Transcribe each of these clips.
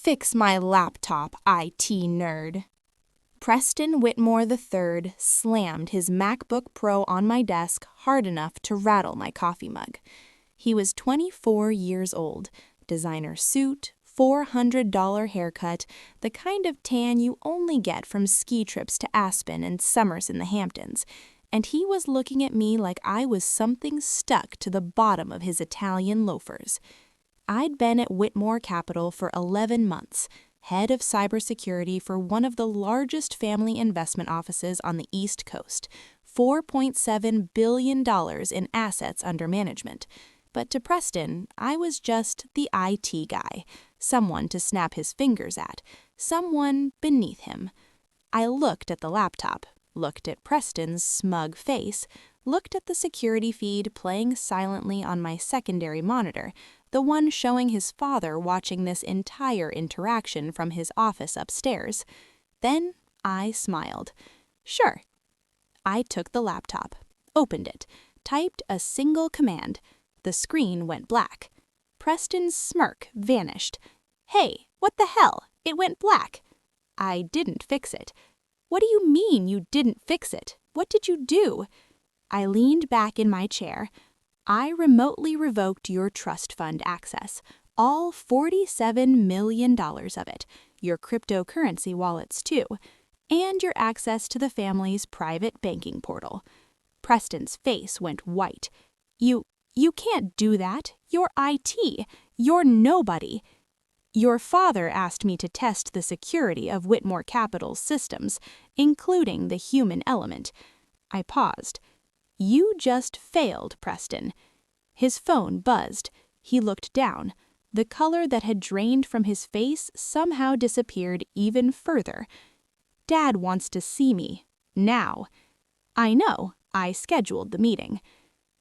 Fix my laptop, IT nerd. Preston Whitmore III slammed his MacBook Pro on my desk hard enough to rattle my coffee mug. He was 24 years old, designer suit, $400 haircut, the kind of tan you only get from ski trips to Aspen and summers in the Hamptons, and he was looking at me like I was something stuck to the bottom of his Italian loafers. I'd been at Whitmore Capital for 11 months, head of cybersecurity for one of the largest family investment offices on the East Coast, $4.7 billion in assets under management. But to Preston, I was just the IT guy, someone to snap his fingers at, someone beneath him. I looked at the laptop, looked at Preston's smug face, looked at the security feed playing silently on my secondary monitor, the one showing his father watching this entire interaction from his office upstairs. Then I smiled. Sure. I took the laptop, opened it, typed a single command. The screen went black. Preston's smirk vanished. Hey, what the hell? It went black. I didn't fix it. What do you mean you didn't fix it? What did you do? I leaned back in my chair. I remotely revoked your trust fund access, all $47 million of it, your cryptocurrency wallets too, and your access to the family's private banking portal. Preston's face went white. You can't do that. You're IT. You're nobody. Your father asked me to test the security of Whitmore Capital's systems, including the human element. I paused. You just failed, Preston. His phone buzzed. He looked down. The color that had drained from his face somehow disappeared even further. Dad wants to see me. Now. I know. I scheduled the meeting.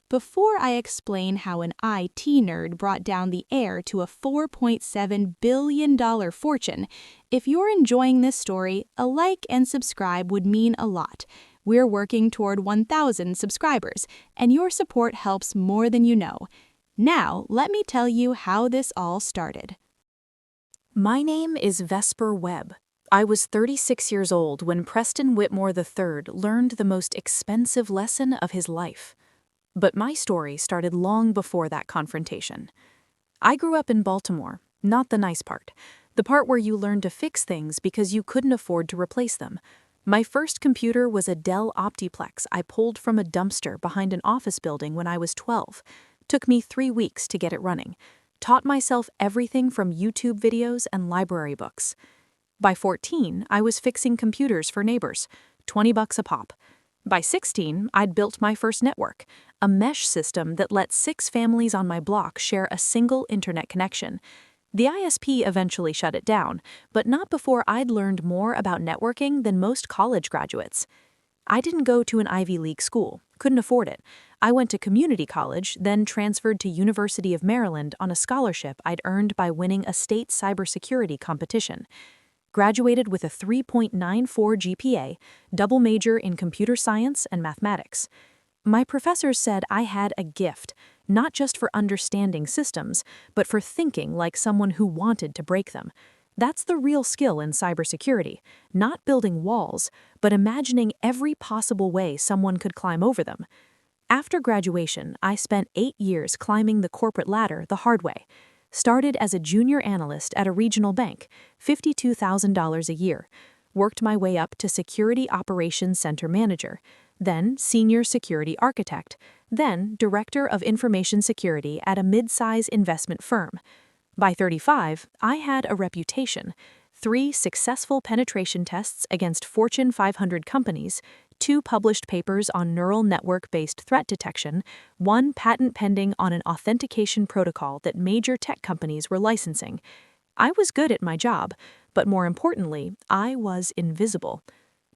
Before I explain how an IT nerd brought down the heir to a $4.7 billion fortune, if you're enjoying this story, a like and subscribe would mean a lot. We're working toward 1,000 subscribers, and your support helps more than you know. Now, let me tell you how this all started. My name is Vesper Webb. I was 36 years old when Preston Whitmore III learned the most expensive lesson of his life. But my story started long before that confrontation. I grew up in Baltimore, not the nice part, the part where you learn to fix things because you couldn't afford to replace them. My first computer was a Dell Optiplex I pulled from a dumpster behind an office building when I was 12. Took me 3 weeks to get it running. Taught myself everything from YouTube videos and library books. By 14, I was fixing computers for neighbors, $20 a pop. By 16, I'd built my first network, a mesh system that let 6 families on my block share a single internet connection. The ISP eventually shut it down, but not before I'd learned more about networking than most college graduates. I didn't go to an Ivy League school, couldn't afford it. I went to community college, then transferred to University of Maryland on a scholarship I'd earned by winning a state cybersecurity competition. Graduated with a 3.94 GPA, double major in computer science and mathematics. My professors said I had a gift, not just for understanding systems, but for thinking like someone who wanted to break them. That's the real skill in cybersecurity, not building walls, but imagining every possible way someone could climb over them. After graduation, I spent 8 years climbing the corporate ladder the hard way. Started as a junior analyst at a regional bank, $52,000 a year. Worked my way up to Security Operations Center Manager, then Senior Security Architect, then Director of Information Security at a mid-size investment firm. By 35, I had a reputation. 3 successful penetration tests against Fortune 500 companies, 2 published papers on neural network-based threat detection, 1 patent pending on an authentication protocol that major tech companies were licensing. I was good at my job, but more importantly, I was invisible.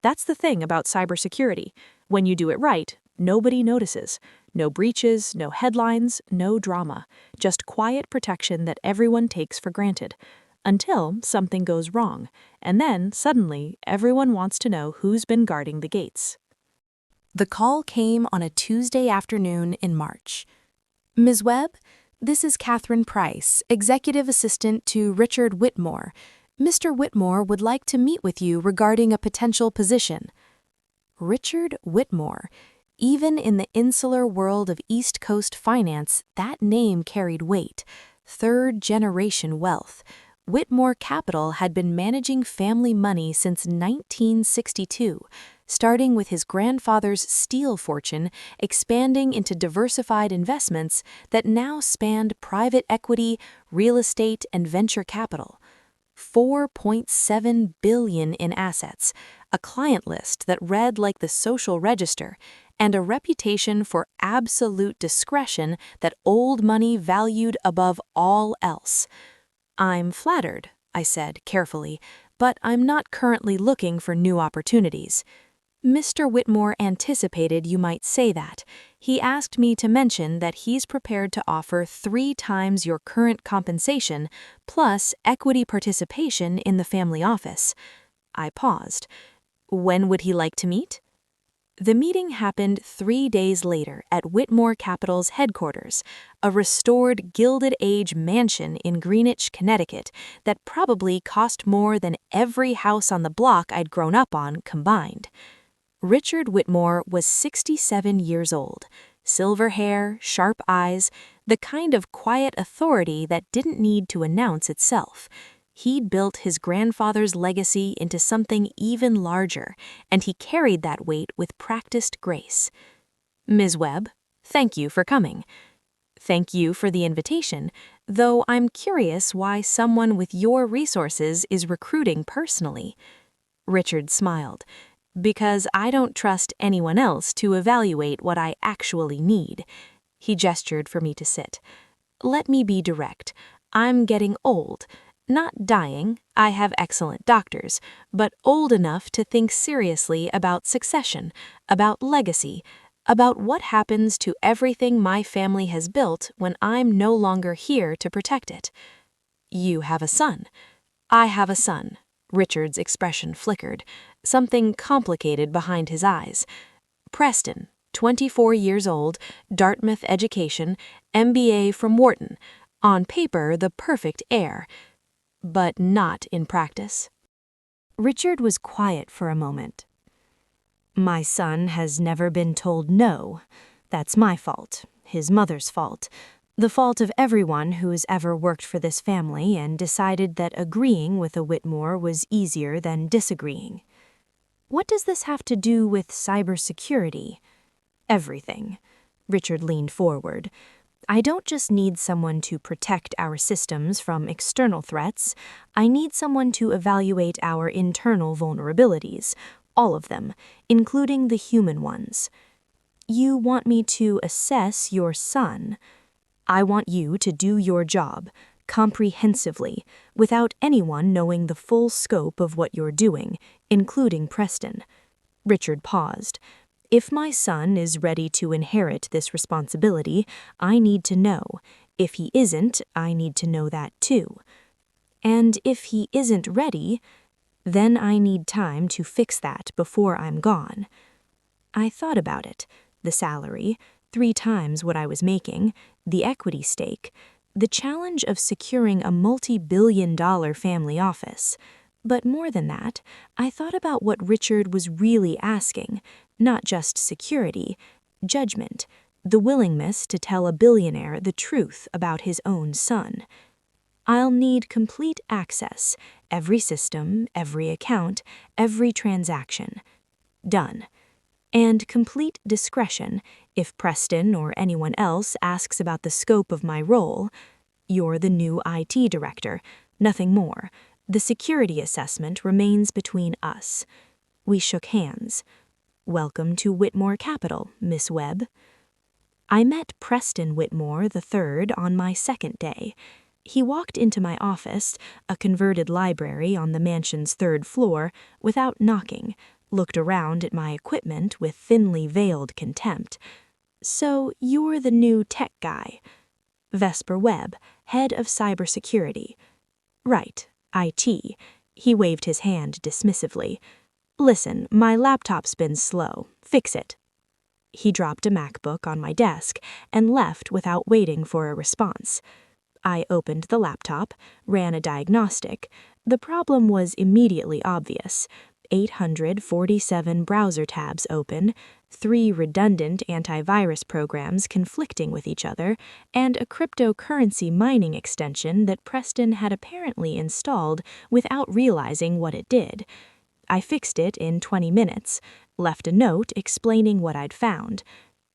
That's the thing about cybersecurity. When you do it right, nobody notices. No breaches, no headlines, no drama. Just quiet protection that everyone takes for granted. Until something goes wrong, and then, suddenly, everyone wants to know who's been guarding the gates. The call came on a Tuesday afternoon in March. Ms. Webb, this is Catherine Price, Executive Assistant to Richard Whitmore. Mr. Whitmore would like to meet with you regarding a potential position. Richard Whitmore. Even in the insular world of East Coast finance, that name carried weight. Third-generation wealth. Whitmore Capital had been managing family money since 1962, starting with his grandfather's steel fortune, expanding into diversified investments that now spanned private equity, real estate, and venture capital. $4.7 billion in assets, a client list that read like the social register, and a reputation for absolute discretion that old money valued above all else. "I'm flattered," I said carefully, "but I'm not currently looking for new opportunities." Mr. Whitmore anticipated you might say that. He asked me to mention that he's prepared to offer 3 times your current compensation, plus equity participation in the family office. I paused. When would he like to meet? The meeting happened 3 days later at Whitmore Capital's headquarters, a restored Gilded Age mansion in Greenwich, Connecticut, that probably cost more than every house on the block I'd grown up on combined. Richard Whitmore was 67 years old, silver hair, sharp eyes, the kind of quiet authority that didn't need to announce itself. He'd built his grandfather's legacy into something even larger, and he carried that weight with practiced grace. "Ms. Webb, thank you for coming." "Thank you for the invitation, though I'm curious why someone with your resources is recruiting personally." Richard smiled. "Because I don't trust anyone else to evaluate what I actually need." He gestured for me to sit. "Let me be direct. I'm getting old. Not dying, I have excellent doctors, but old enough to think seriously about succession, about legacy, about what happens to everything my family has built when I'm no longer here to protect it." "You have a son." "I have a son." Richard's expression flickered, something complicated behind his eyes. "Preston, 24 years old, Dartmouth education, MBA from Wharton. On paper, the perfect heir. But not in practice." Richard was quiet for a moment. "My son has never been told no. That's my fault, his mother's fault, the fault of everyone who's ever worked for this family and decided that agreeing with a Whitmore was easier than disagreeing." "What does this have to do with cybersecurity?" "Everything." Richard leaned forward. "I don't just need someone to protect our systems from external threats. I need someone to evaluate our internal vulnerabilities, all of them, including the human ones." "You want me to assess your son?" "I want you to do your job, comprehensively, without anyone knowing the full scope of what you're doing, including Preston." Richard paused. "If my son is ready to inherit this responsibility, I need to know. If he isn't, I need to know that too. And if he isn't ready, then I need time to fix that before I'm gone." I thought about it. The salary, 3 times what I was making, the equity stake, the challenge of securing a multi-billion-dollar family office. But more than that, I thought about what Richard was really asking, not just security, judgment, the willingness to tell a billionaire the truth about his own son. "I'll need complete access, every system, every account, every transaction." Done. "And complete discretion if Preston or anyone else asks about the scope of my role. You're the new IT director, nothing more. The security assessment remains between us." We shook hands. "Welcome to Whitmore Capital, Miss Webb." I met Preston Whitmore III on my second day. He walked into my office, a converted library on the mansion's 3rd floor, without knocking, looked around at my equipment with thinly veiled contempt. "So you're the new tech guy." "Vesper Webb, Head of Cybersecurity." "Right, IT." He waved his hand dismissively. "Listen, my laptop's been slow. Fix it." He dropped a MacBook on my desk and left without waiting for a response. I opened the laptop, ran a diagnostic, The problem was immediately obvious. 847 browser tabs open, 3 redundant antivirus programs conflicting with each other, and a cryptocurrency mining extension that Preston had apparently installed without realizing what it did. I fixed it in 20 minutes, left a note explaining what I'd found.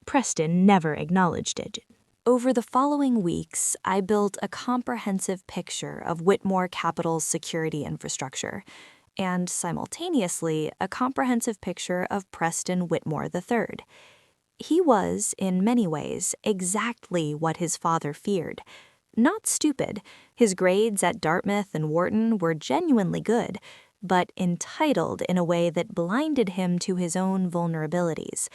Preston never acknowledged it. Over the following weeks, I built a comprehensive picture of Whitmore Capital's security infrastructure, and simultaneously a comprehensive picture of Preston Whitmore III. He was, in many ways, exactly what his father feared. Not stupid. His grades at Dartmouth and Wharton were genuinely good, but entitled in a way that blinded him to his own vulnerabilities.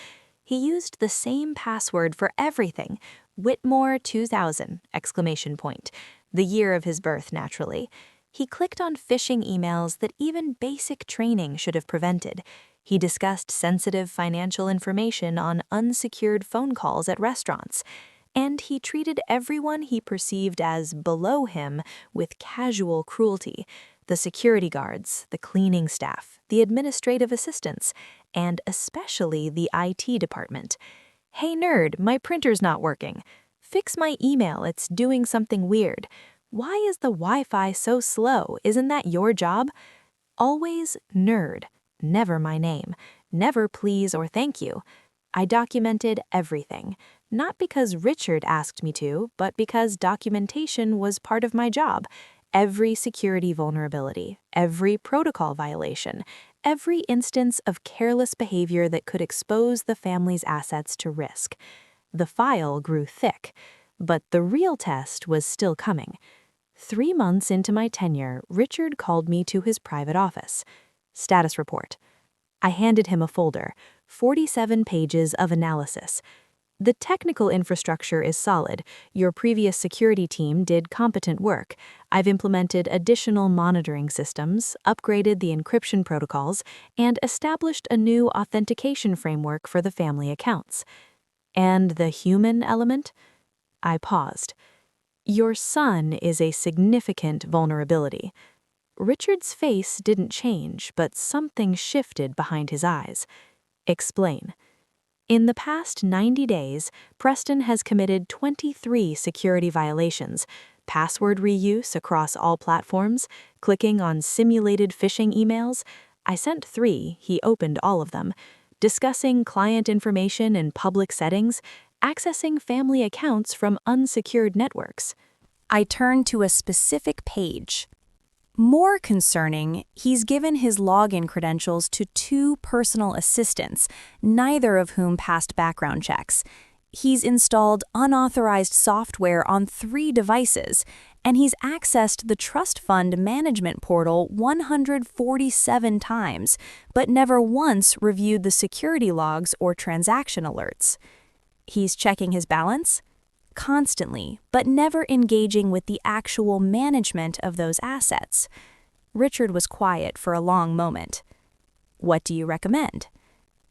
He used the same password for everything, Whitmore 2000, ! The year of his birth, naturally. He clicked on phishing emails that even basic training should have prevented. He discussed sensitive financial information on unsecured phone calls at restaurants. And he treated everyone he perceived as below him with casual cruelty. The security guards, the cleaning staff, the administrative assistants, and especially the IT department. "Hey nerd, my printer's not working. Fix my email, it's doing something weird. Why is the Wi-Fi so slow? Isn't that your job?" Always nerd, never my name, never please or thank you. I documented everything, not because Richard asked me to, but because documentation was part of my job. Every security vulnerability, every protocol violation, every instance of careless behavior that could expose the family's assets to risk. The file grew thick, but the real test was still coming. 3 months into my tenure, Richard called me to his private office. Status report. I handed him a folder, 47 pages of analysis. The technical infrastructure is solid. Your previous security team did competent work. I've implemented additional monitoring systems, upgraded the encryption protocols, and established a new authentication framework for the family accounts. And the human element? I paused. Your son is a significant vulnerability. Richard's face didn't change, but something shifted behind his eyes. Explain. In the past 90 days, Preston has committed 23 security violations, password reuse across all platforms, clicking on simulated phishing emails. I sent 3, he opened all of them, discussing client information in public settings, accessing family accounts from unsecured networks. I turned to a specific page. More concerning, he's given his login credentials to 2 personal assistants, neither of whom passed background checks. He's installed unauthorized software on 3 devices, and he's accessed the trust fund management portal 147 times, but never once reviewed the security logs or transaction alerts. He's checking his balance? Constantly, but never engaging with the actual management of those assets. Richard was quiet for a long moment. What do you recommend?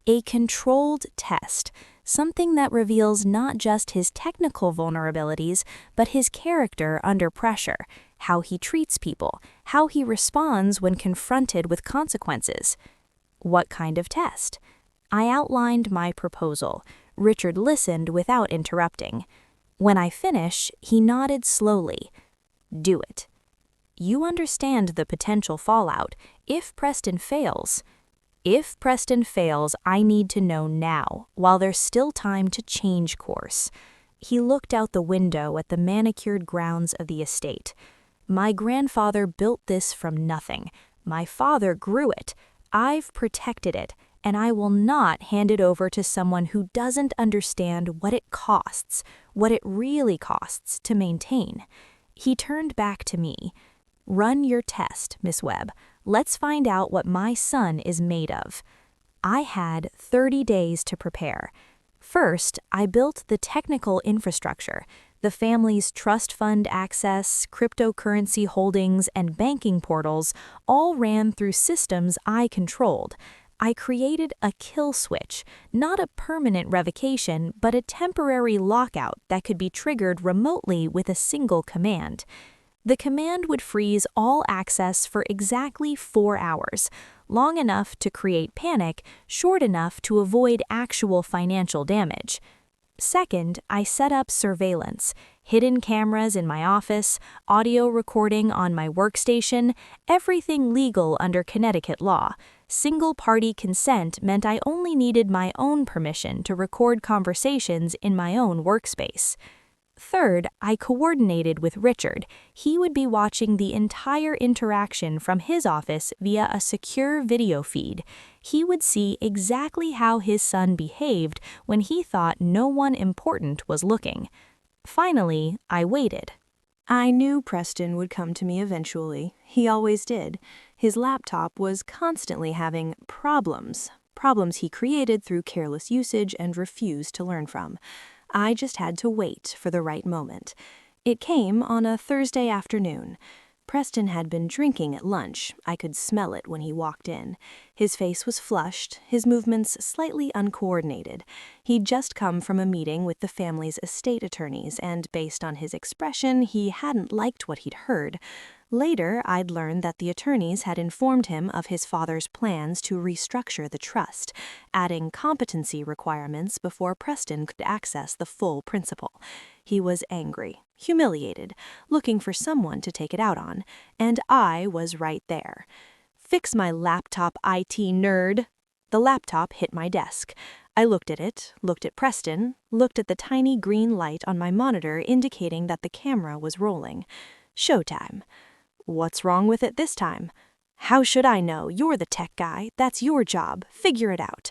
A controlled test, something that reveals not just his technical vulnerabilities, but his character under pressure, how he treats people, how he responds when confronted with consequences. What kind of test? I outlined my proposal. Richard listened without interrupting. When I finished, he nodded slowly. Do it. You understand the potential fallout if Preston fails. If Preston fails, I need to know now, while there's still time to change course. He looked out the window at the manicured grounds of the estate. My grandfather built this from nothing. My father grew it. I've protected it, and I will not hand it over to someone who doesn't understand what it costs, what it really costs to maintain. He turned back to me. Run your test, Miss Webb. Let's find out what my son is made of. I had 30 days to prepare. First, I built the technical infrastructure. The family's trust fund access, cryptocurrency holdings, and banking portals all ran through systems I controlled. I created a kill switch, not a permanent revocation, but a temporary lockout that could be triggered remotely with a single command. The command would freeze all access for exactly 4 hours, long enough to create panic, short enough to avoid actual financial damage. Second, I set up surveillance, hidden cameras in my office, audio recording on my workstation, everything legal under Connecticut law. Single-party consent meant I only needed my own permission to record conversations in my own workspace. Third, I coordinated with Richard. He would be watching the entire interaction from his office via a secure video feed. He would see exactly how his son behaved when he thought no one important was looking. Finally, I waited. I knew Preston would come to me eventually. He always did. His laptop was constantly having problems he created through careless usage and refused to learn from. I just had to wait for the right moment. It came on a Thursday afternoon. Preston had been drinking at lunch. I could smell it when he walked in. His face was flushed, his movements slightly uncoordinated. He'd just come from a meeting with the family's estate attorneys, and based on his expression, he hadn't liked what he'd heard. Later, I'd learned that the attorneys had informed him of his father's plans to restructure the trust, adding competency requirements before Preston could access the full principal. He was angry, humiliated, looking for someone to take it out on, and I was right there. "Fix my laptop, IT nerd." The laptop hit my desk. I looked at it, looked at Preston, looked at the tiny green light on my monitor indicating that the camera was rolling. Showtime. What's wrong with it this time? How should I know? You're the tech guy. That's your job. Figure it out.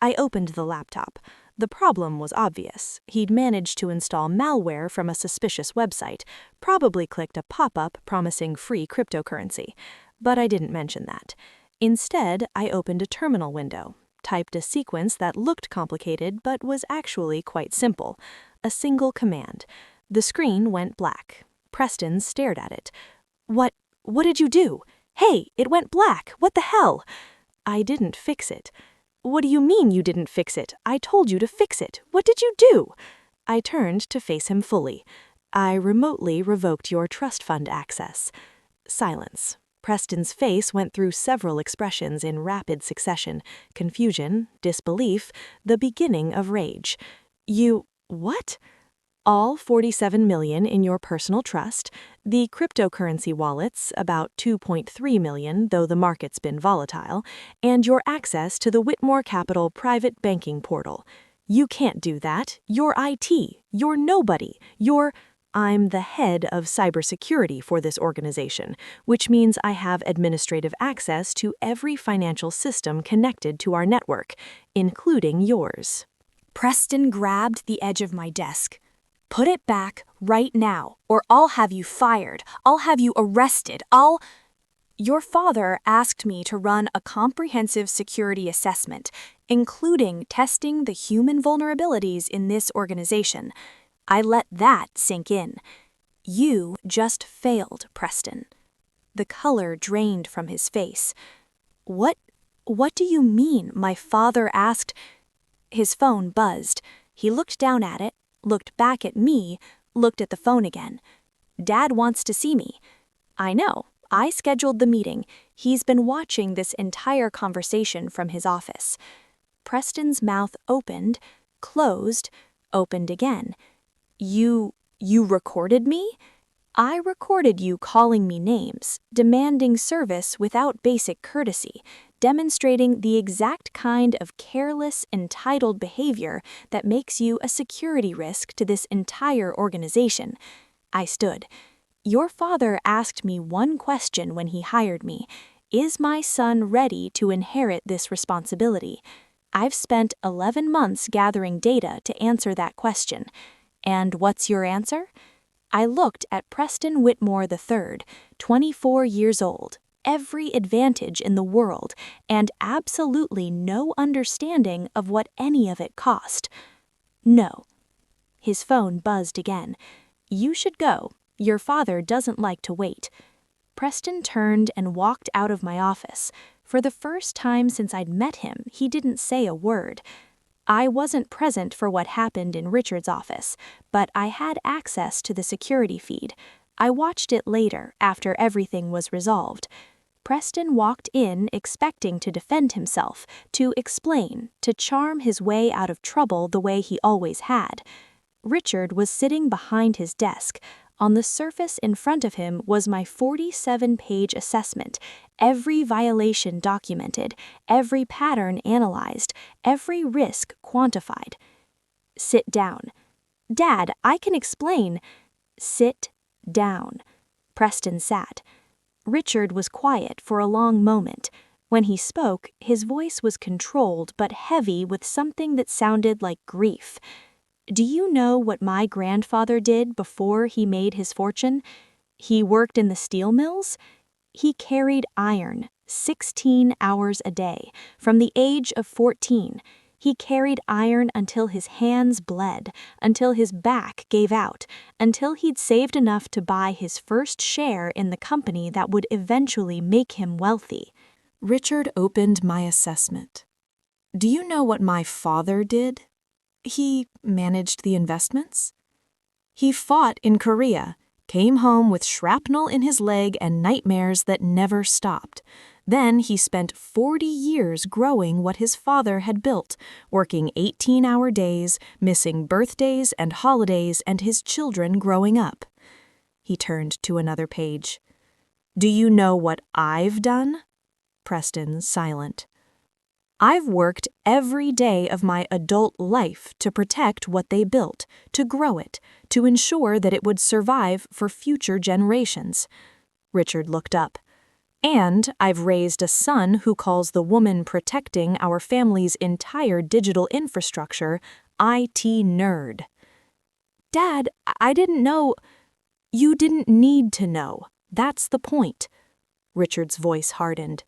I opened the laptop. The problem was obvious. He'd managed to install malware from a suspicious website, probably clicked a pop-up promising free cryptocurrency. But I didn't mention that. Instead, I opened a terminal window, typed a sequence that looked complicated but was actually quite simple. A single command. The screen went black. Preston stared at it. What did you do? Hey, it went black. What the hell? I didn't fix it. What do you mean you didn't fix it? I told you to fix it. What did you do? I turned to face him fully. I remotely revoked your trust fund access. Silence. Preston's face went through several expressions in rapid succession: confusion, disbelief, the beginning of rage. You, what? All 47 million in your personal trust, the cryptocurrency wallets, about 2.3 million, though the market's been volatile, and your access to the Whitmore Capital private banking portal. You can't do that. You're IT. You're nobody. I'm the head of cybersecurity for this organization, which means I have administrative access to every financial system connected to our network, including yours. Preston grabbed the edge of my desk. "Put it back right now, or I'll have you fired. I'll have you arrested. Your father asked me to run a comprehensive security assessment, including testing the human vulnerabilities in this organization. I let that sink in. You just failed, Preston." The color drained from his face. What do you mean, my father asked? His phone buzzed. He looked down at it, looked back at me, looked at the phone again. "Dad wants to see me." "I know. I scheduled the meeting. He's been watching this entire conversation from his office." Preston's mouth opened, closed, opened again. You recorded me?" "I recorded you calling me names, demanding service without basic courtesy, demonstrating the exact kind of careless, entitled behavior that makes you a security risk to this entire organization." I stood. "Your father asked me one question when he hired me. Is my son ready to inherit this responsibility? I've spent 11 months gathering data to answer that question. And what's your answer?" I looked at Preston Whitmore III, 24 years old, every advantage in the world, and absolutely no understanding of what any of it cost. "No." His phone buzzed again. "You should go. Your father doesn't like to wait." Preston turned and walked out of my office. For the first time since I'd met him, he didn't say a word. I wasn't present for what happened in Richard's office, but I had access to the security feed. I watched it later, after everything was resolved. Preston walked in expecting to defend himself, to explain, to charm his way out of trouble the way he always had. Richard was sitting behind his desk. On the surface in front of him was my 47-page assessment, every violation documented, every pattern analyzed, every risk quantified. "Sit down." "Dad, I can explain." "Sit down." Preston sat. Richard was quiet for a long moment. When he spoke, his voice was controlled but heavy with something that sounded like grief. "Do you know what my grandfather did before he made his fortune? He worked in the steel mills. He carried iron 16 hours a day, from the age of 14. He carried iron until his hands bled, until his back gave out, until he'd saved enough to buy his first share in the company that would eventually make him wealthy." Richard opened my assessment. "Do you know what my father did? He managed the investments. He fought in Korea, came home with shrapnel in his leg and nightmares that never stopped. Then he spent 40 years growing what his father had built, working 18-hour days, missing birthdays and holidays and his children growing up." He turned to another page. "Do you know what I've done?" Preston silent. "I've worked every day of my adult life to protect what they built, to grow it, to ensure that it would survive for future generations." Richard looked up. "And I've raised a son who calls the woman protecting our family's entire digital infrastructure IT nerd." "Dad, I didn't know." "You didn't need to know. That's the point." Richard's voice hardened.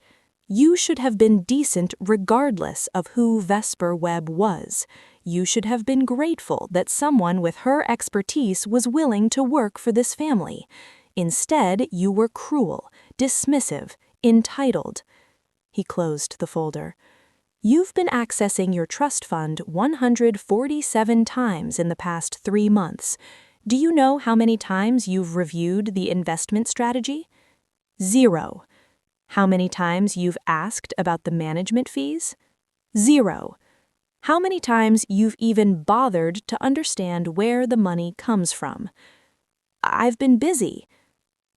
"You should have been decent regardless of who Vesper Webb was. You should have been grateful that someone with her expertise was willing to work for this family. Instead, you were cruel, dismissive, entitled." He closed the folder. "You've been accessing your trust fund 147 times in the past 3 months. Do you know how many times you've reviewed the investment strategy? 0. How many times you've asked about the management fees? 0. How many times you've even bothered to understand where the money comes from?" "I've been busy."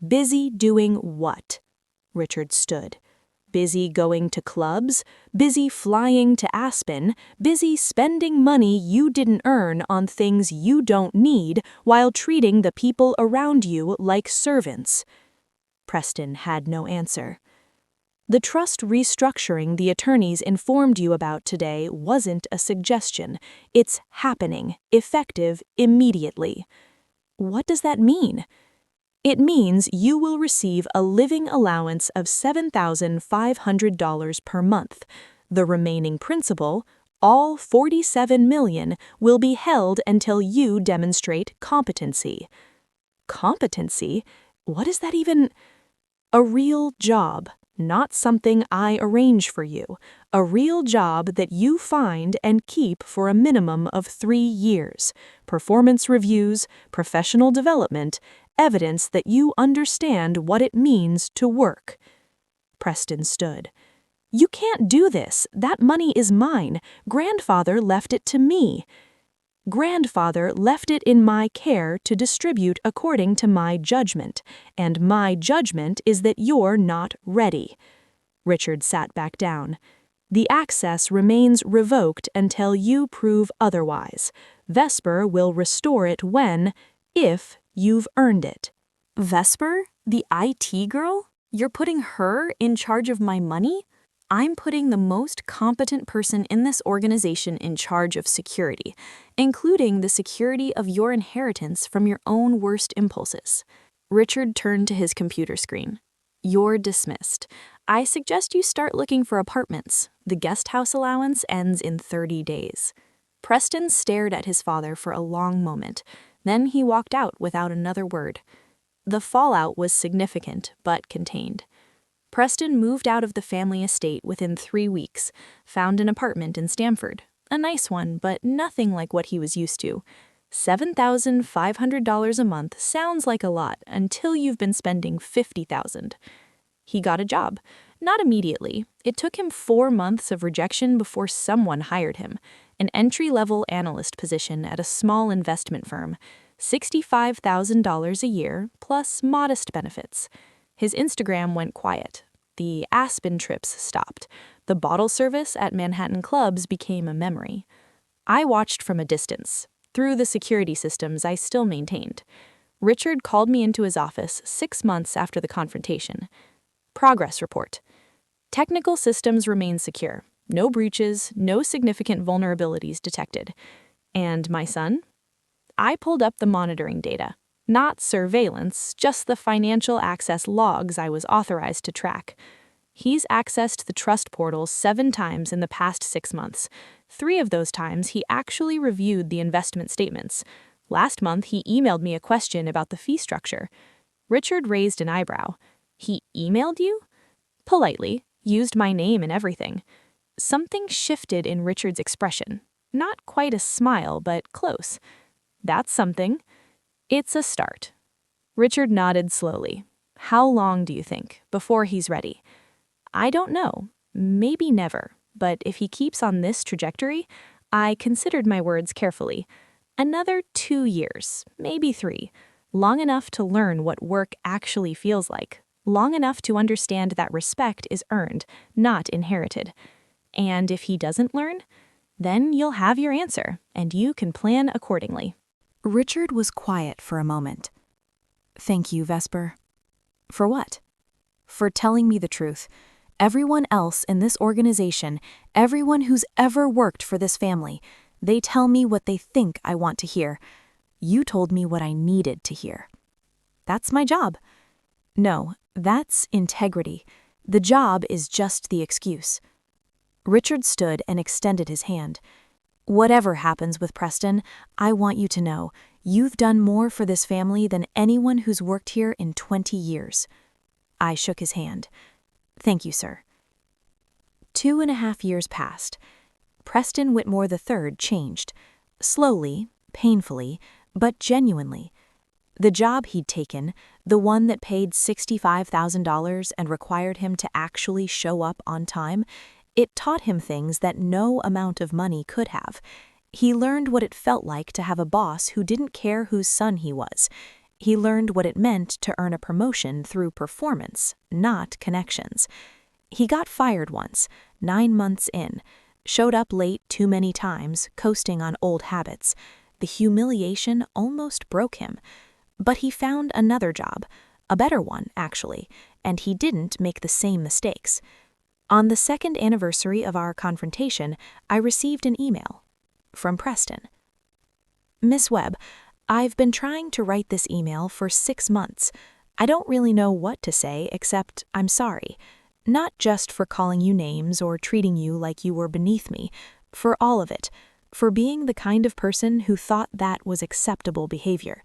"Busy doing what?" Richard stood. "Busy going to clubs, busy flying to Aspen, busy spending money you didn't earn on things you don't need while treating the people around you like servants." Preston had no answer. "The trust restructuring the attorneys informed you about today wasn't a suggestion. It's happening, effective immediately." "What does that mean?" "It means you will receive a living allowance of $7,500 per month. The remaining principal, all $47 million, will be held until you demonstrate competency." "Competency? What is that even?" "A real job, not something I arrange for you. A real job that you find and keep for a minimum of 3 years. Performance reviews, professional development, evidence that you understand what it means to work." Preston stood. "You can't do this. That money is mine. Grandfather left it to me." "Grandfather left it in my care to distribute according to my judgment, and my judgment is that you're not ready." Richard sat back down. "The access remains revoked until you prove otherwise. Vesper will restore it when, if you've earned it." "Vesper? The IT girl? You're putting her in charge of my money?" "I'm putting the most competent person in this organization in charge of security, including the security of your inheritance from your own worst impulses." Richard turned to his computer screen. "You're dismissed. I suggest you start looking for apartments. The guest house allowance ends in 30 days. Preston stared at his father for a long moment. Then he walked out without another word. The fallout was significant, but contained. Preston moved out of the family estate within 3 weeks, found an apartment in Stamford. A nice one, but nothing like what he was used to. $7,500 a month sounds like a lot until you've been spending $50,000. He got a job. Not immediately. It took him 4 months of rejection before someone hired him. An entry-level analyst position at a small investment firm. $65,000 a year, plus modest benefits. His Instagram went quiet. The Aspen trips stopped. The bottle service at Manhattan clubs became a memory. I watched from a distance. Through the security systems I still maintained. Richard called me into his office 6 months after the confrontation. Progress report. Technical systems remain secure. No breaches, no significant vulnerabilities detected. And my son? I pulled up the monitoring data. Not surveillance, just the financial access logs I was authorized to track. He's accessed the trust portal 7 times in the past 6 months. 3 of those times he actually reviewed the investment statements. Last month he emailed me a question about the fee structure. Richard raised an eyebrow. He emailed you? Politely, used my name and everything. Something shifted in Richard's expression. Not quite a smile, but close. That's something. It's a start. Richard nodded slowly. How long do you think, before he's ready? I don't know. Maybe never. But if he keeps on this trajectory, I considered my words carefully. Another 2 years, maybe 3. Long enough to learn what work actually feels like. Long enough to understand that respect is earned, not inherited. And if he doesn't learn, then you'll have your answer, and you can plan accordingly. Richard was quiet for a moment. Thank you, Vesper. For what? For telling me the truth. Everyone else in this organization, everyone who's ever worked for this family, they tell me what they think I want to hear. You told me what I needed to hear. That's my job. No, that's integrity. The job is just the excuse. Richard stood and extended his hand. Whatever happens with Preston, I want you to know, you've done more for this family than anyone who's worked here in 20 years. I shook his hand. Thank you, sir. 2.5 years passed. Preston Whitmore III changed. Slowly, painfully, but genuinely. The job he'd taken, the one that paid $65,000 and required him to actually show up on time, it taught him things that no amount of money could have. He learned what it felt like to have a boss who didn't care whose son he was. He learned what it meant to earn a promotion through performance, not connections. He got fired once, 9 months in, showed up late too many times, coasting on old habits. The humiliation almost broke him. But he found another job, a better one, actually, and he didn't make the same mistakes. On the 2nd anniversary of our confrontation, I received an email from Preston. Miss Webb, I've been trying to write this email for 6 months. I don't really know what to say except I'm sorry. Not just for calling you names or treating you like you were beneath me, for all of it, for being the kind of person who thought that was acceptable behavior.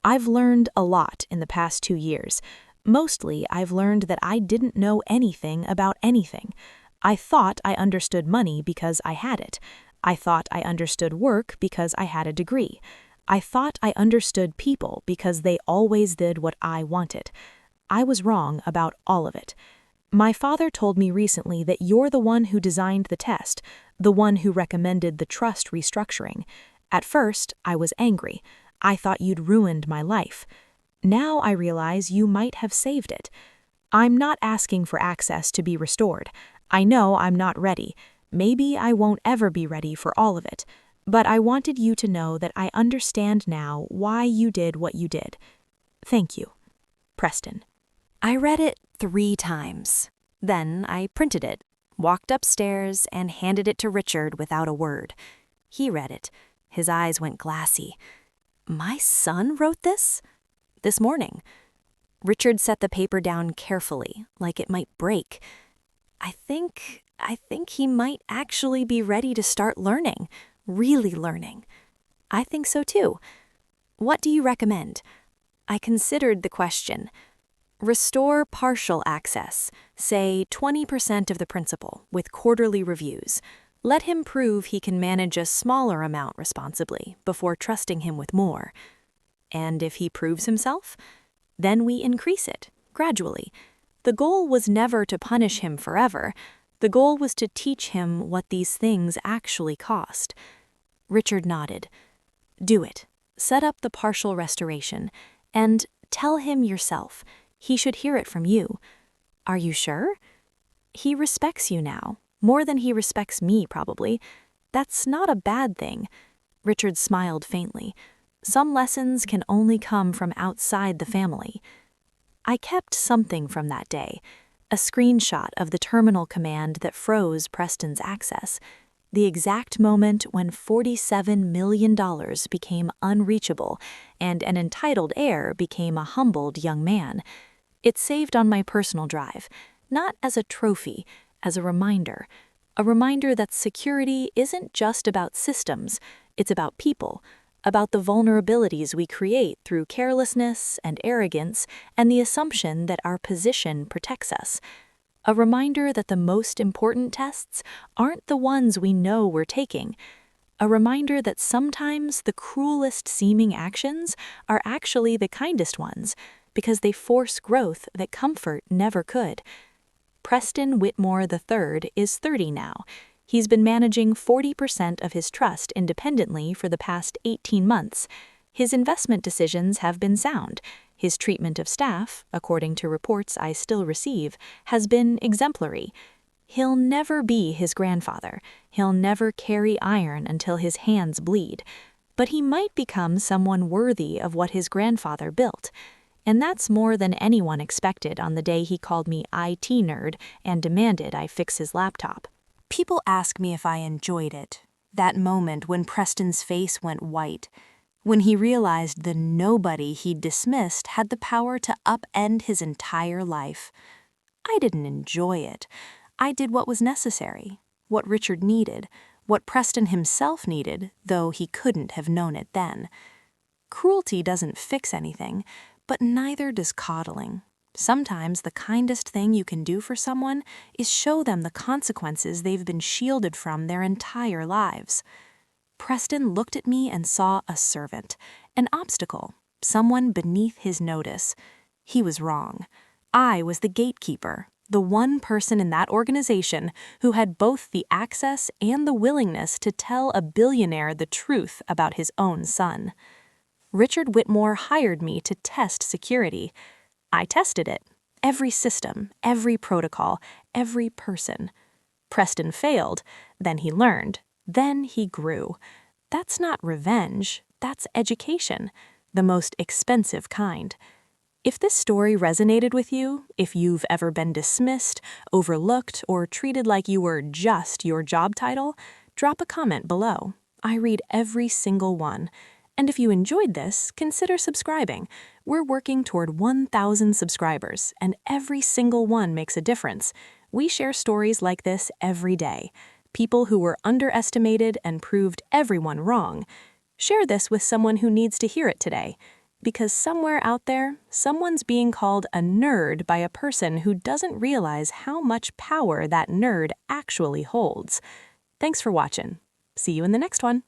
I've learned a lot in the past 2 years. Mostly, I've learned that I didn't know anything about anything. I thought I understood money because I had it. I thought I understood work because I had a degree. I thought I understood people because they always did what I wanted. I was wrong about all of it. My father told me recently that you're the one who designed the test, the one who recommended the trust restructuring. At first, I was angry. I thought you'd ruined my life. Now I realize you might have saved it. I'm not asking for access to be restored. I know I'm not ready. Maybe I won't ever be ready for all of it. But I wanted you to know that I understand now why you did what you did. Thank you. Preston. I read it 3 times. Then I printed it, walked upstairs, and handed it to Richard without a word. He read it. His eyes went glassy. My son wrote this? This morning. Richard set the paper down carefully, like it might break. I think he might actually be ready to start learning, really learning. I think so too. What do you recommend? I considered the question. Restore partial access, say 20% of the principal, with quarterly reviews. Let him prove he can manage a smaller amount responsibly before trusting him with more. And if he proves himself, then we increase it, gradually. The goal was never to punish him forever. The goal was to teach him what these things actually cost. Richard nodded. Do it. Set up the partial restoration. And tell him yourself. He should hear it from you. Are you sure? He respects you now. More than he respects me, probably. That's not a bad thing. Richard smiled faintly. Some lessons can only come from outside the family. I kept something from that day. A screenshot of the terminal command that froze Preston's access. The exact moment when $47 million became unreachable and an entitled heir became a humbled young man. It's saved on my personal drive, not as a trophy, as a reminder that security isn't just about systems, it's about people, about the vulnerabilities we create through carelessness and arrogance and the assumption that our position protects us. A reminder that the most important tests aren't the ones we know we're taking. A reminder that sometimes the cruelest seeming actions are actually the kindest ones, because they force growth that comfort never could. Preston Whitmore III is 30 now. He's been managing 40% of his trust independently for the past 18 months. His investment decisions have been sound. His treatment of staff, according to reports I still receive, has been exemplary. He'll never be his grandfather. He'll never carry iron until his hands bleed. But he might become someone worthy of what his grandfather built. And that's more than anyone expected on the day he called me IT nerd and demanded I fix his laptop. People ask me if I enjoyed it. That moment when Preston's face went white. When he realized the nobody he'd dismissed had the power to upend his entire life. I didn't enjoy it. I did what was necessary, what Richard needed, what Preston himself needed, though he couldn't have known it then. Cruelty doesn't fix anything, but neither does coddling. Sometimes the kindest thing you can do for someone is show them the consequences they've been shielded from their entire lives. Preston looked at me and saw a servant, an obstacle, someone beneath his notice. He was wrong. I was the gatekeeper, the one person in that organization who had both the access and the willingness to tell a billionaire the truth about his own son. Richard Whitmore hired me to test security. I tested it. Every system, every protocol, every person. Preston failed, then he learned, then he grew. That's not revenge, that's education, the most expensive kind. If this story resonated with you, if you've ever been dismissed, overlooked, or treated like you were just your job title, drop a comment below. I read every single one. And if you enjoyed this, consider subscribing. We're working toward 1,000 subscribers, and every single one makes a difference. We share stories like this every day. People who were underestimated and proved everyone wrong. Share this with someone who needs to hear it today. Because somewhere out there, someone's being called a nerd by a person who doesn't realize how much power that nerd actually holds. Thanks for watching. See you in the next one.